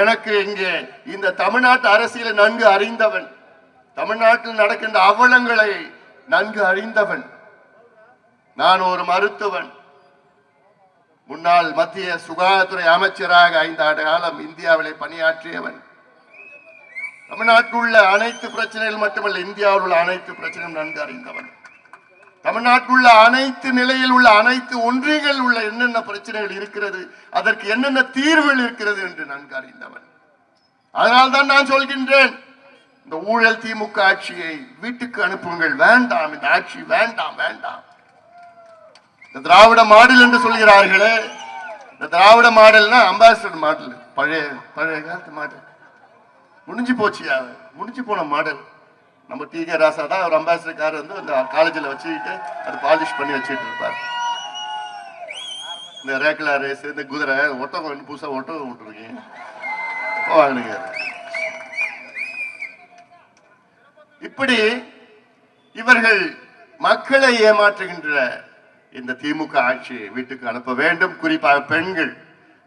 எனக்கு இங்கே இந்த தமிழ்நாட்டு அரசியலை நன்கு அறிந்தவன், தமிழ்நாட்டில் நடக்கின்ற அவலங்களை நன்கு அறிந்தவன். நான் ஒரு மருத்துவன், முன்னாள் மத்திய சுகாதாரத்துறை அமைச்சராக 5 ஆண்டு காலம் இந்தியாவிலே பணியாற்றியவன். தமிழ்நாட்டில் உள்ள அனைத்து பிரச்சனைகள் மட்டுமல்ல, இந்தியாவில் உள்ள அனைத்து பிரச்சனையும் நன்கு அறிந்தவன். தமிழ்நாட்டில் உள்ள அனைத்து நிலையில் உள்ள அனைத்து ஒன்றியங்கள் உள்ள என்னென்ன பிரச்சனைகள் இருக்கிறது, அதற்கு என்னென்ன தீர்வுகள் இருக்கிறது என்று நன்கு அறிந்தவன். அதனால்தான் நான் சொல்கின்றேன், இந்த ஊழல் திமுக ஆட்சியை வீட்டுக்கு அனுப்புங்கள், வேண்டாம், இந்த ஆட்சி வேண்டாம் வேண்டாம். இந்த திராவிட மாடல் என்று சொல்கிறார்களே, இந்த திராவிட மாடல்னா அம்பாசிடர் மாடல், பழைய காலத்து மாடல், முடிஞ்சு போச்சியா, முடிஞ்சு போன மாடல். நம்ம டி.கே. ராசா தான் ஒரு அம்பாசிடர் கார் வந்து அந்த காலேஜில் வச்சுக்கிட்டு அது பாலிஷ் பண்ணி வச்சுட்டு இருப்பார். இந்த ரேக்லா ரேஸ், இந்த குதிரை ஒட்டகம் புதுசாக ஒட்டகம் விட்டுருக்கீங்க வாங்கினீங்க. இப்படி இவர்கள் மக்களை ஏமாற்றுகின்ற இந்த திமுக ஆட்சியை வீட்டுக்கு அனுப்ப வேண்டும். குறிப்பாக பெண்கள்.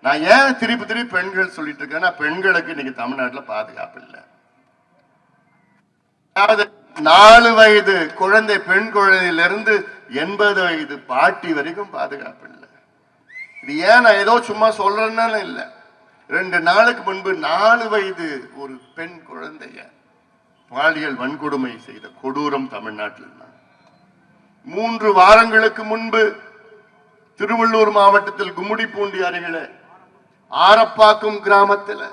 நான் ஏன் திருப்பி பெண்கள் சொல்லிட்டு இருக்கேன்னா, பெண்களுக்கு இன்னைக்கு தமிழ்நாட்டில் பாதுகாப்பு இல்லை. 4 வயது குழந்தை, பெண் குழந்தையிலிருந்து 80 வயது பாட்டி வரைக்கும் பாதுகாப்பு இல்லை. இது ஏன் நான் ஏதோ சும்மா சொல்றேன்னு இல்லை. 2 நாளுக்கு முன்பு 4 வயது ஒரு பெண் குழந்தைய பாலியல் வன்கொடுமை செய்த கொடூரம் தமிழ்நாட்டில். 3 வாரங்களுக்கு முன்பு திருவள்ளூர் மாவட்டத்தில் கும்மிடிப்பூண்டி அருகில ஆரப்பாக்கம் கிராமத்தில்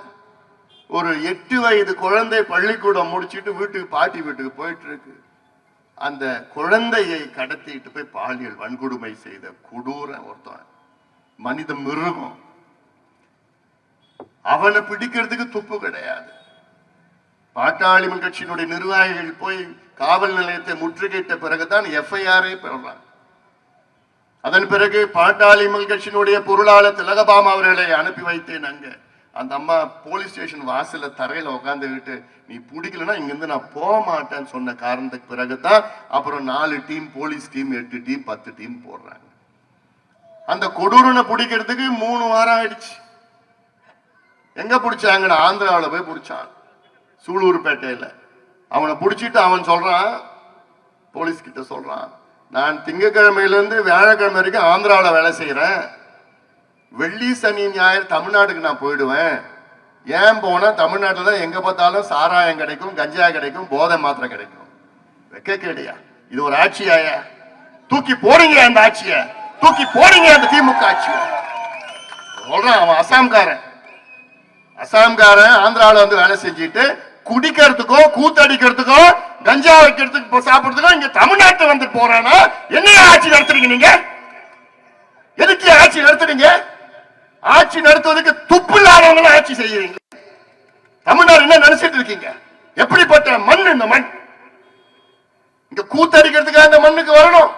ஒரு 8 வயது குழந்தை பள்ளிக்கூடம் முடிச்சுட்டு பாட்டி வீட்டுக்கு போயிட்டு இருக்கு. அந்த குழந்தையை கடத்திட்டு போய் பாலியல் வன்கொடுமை செய்த கொடூர ஒருத்தன், மனித மிருகம். அவனை பிடிக்கிறதுக்கு துப்பு கிடையாது. பாட்டாளி கட்சியினுடைய நிர்வாகிகள் போய் காவல் நிலையத்தை முற்றுகையிட்ட பிறகுதான் FIR பெறாங்க. அதன் பிறகு பாட்டாளி கட்சியினுடைய பொருளாளர் திலகபாமா அவர்களை அனுப்பி வைத்தேன். அங்க அந்த அம்மா போலீஸ் ஸ்டேஷன் வாசல்ல தரையில உட்காந்துக்கிட்டு, நீ பிடிக்கலன்னா இங்கிருந்து நான் போக மாட்டேன்னு சொன்ன காரணத்துக்கு பிறகுதான் அப்புறம் 4 team, police team, 8 team, 10 team போடுறாங்க. அந்த கொடூரனை பிடிக்கிறதுக்கு 3 வாரம் ஆயிடுச்சு. எங்க பிடிச்சாங்கன்னு ஆந்திராவில் போய் பிடிச்சான், சூலூர்பேட்டையில. அவனை பிடிச்சிட்டு அவன் சொல்றான், போலீஸ் கிட்ட சொல்றான், நான் திங்கக்கிழமையிலிருந்து வியாழக்கிழமை வரைக்கும் ஆந்திராவில் வேலை செய்யறேன், வெள்ளி சனி ஞாயிறு தமிழ்நாட்டுக்கு நான் போயிடுவேன். ஏன் போனா தமிழ்நாட்டில் தான் எங்க பார்த்தாலும் சாராயம் கிடைக்கும், கஞ்சா கிடைக்கும், போதை மாத்திரை கிடைக்கும். வெக்க கேடியா, இது ஒரு ஆட்சியாயா? தூக்கி போறீங்க அந்த ஆட்சிய, தூக்கி போறீங்க அந்த திமுக ஆட்சிய. சொல்றான் அவன் அசாம்காரன் ஆந்திராவில் வந்து வேலை செஞ்சுட்டு குடிக்கிறதுக்கோ கூத்தடிக்கிறதுக்கோ கஞ்சா வைக்கிறதுக்கு சாப்பிடுறதுக்கோ இங்க தமிழ்நாட்டு வந்து போறானா? என்ன ஆட்சி நடத்துறீங்க நீங்க? எதுக்கு ஆட்சி நடத்துறீங்க? ஆட்சி நடத்துவதற்கு துப்பு இல்லாதவங்க ஆட்சி செய்யறீங்க. தமிழ்நாடு என்ன நினைச்சிட்டு இருக்கீங்க? எப்படிப்பட்ட மண் இந்த மண்? இங்க கூத்தடிக்கிறதுக்காக இந்த மண்ணுக்கு வரணும்.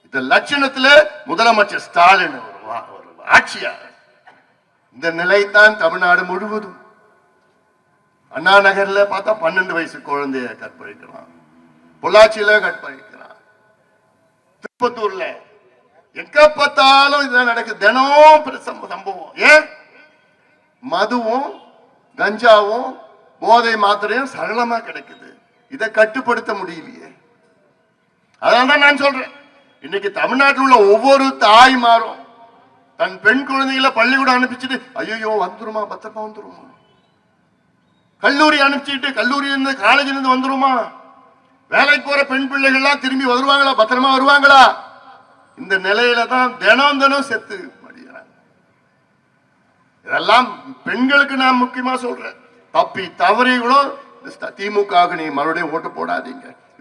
இந்த லட்சணத்துல முதலமைச்சர் ஸ்டாலின் ஒரு ஆட்சியார். இந்த நிலைத்தான் தமிழ்நாடு முழுவதும். அண்ணா நகர்ல பார்த்தா 12 வயசு குழந்தைய கற்பழிக்கிறான், பொள்ளாச்சியில கற்பழிக்கிறான், திருப்பத்தூர்ல எங்க பார்த்தாலும் இதுதான் நடக்குது. தினம் சம்பவம். ஏன்? மதுவும் கஞ்சாவும் போதை மாத்திரையும் சரளமா கிடைக்குது. இதை கட்டுப்படுத்த முடியலையே. அதனால்தான் நான் சொல்றேன், இன்னைக்கு தமிழ்நாட்டில் உள்ள ஒவ்வொரு தாய்மாரும் தன் பெண் குழந்தைகளை பள்ளிக்கூடம் அனுப்பிச்சுட்டு, ஐயோ வந்துருமா, பத்திரமா வந்துருமா, கல்லூரி அனுப்பிச்சுட்டு கல்லூரியிலிருந்து காலேஜிலிருந்து வந்துருமா, வேலைக்கு போற பெண் பிள்ளைகள்லாம் திரும்பி வருவாங்களா, பத்திரமா வருவாங்களா? இந்த நிலையில தான் தினம் செத்து மடிகிறாங்க. இதெல்லாம் பெண்களுக்கு நான் முக்கியமா சொல்றேன். தப்பி தவறிகளும் திமுக நீ மறுபடியும் ஓட்டு போடாதீங்க.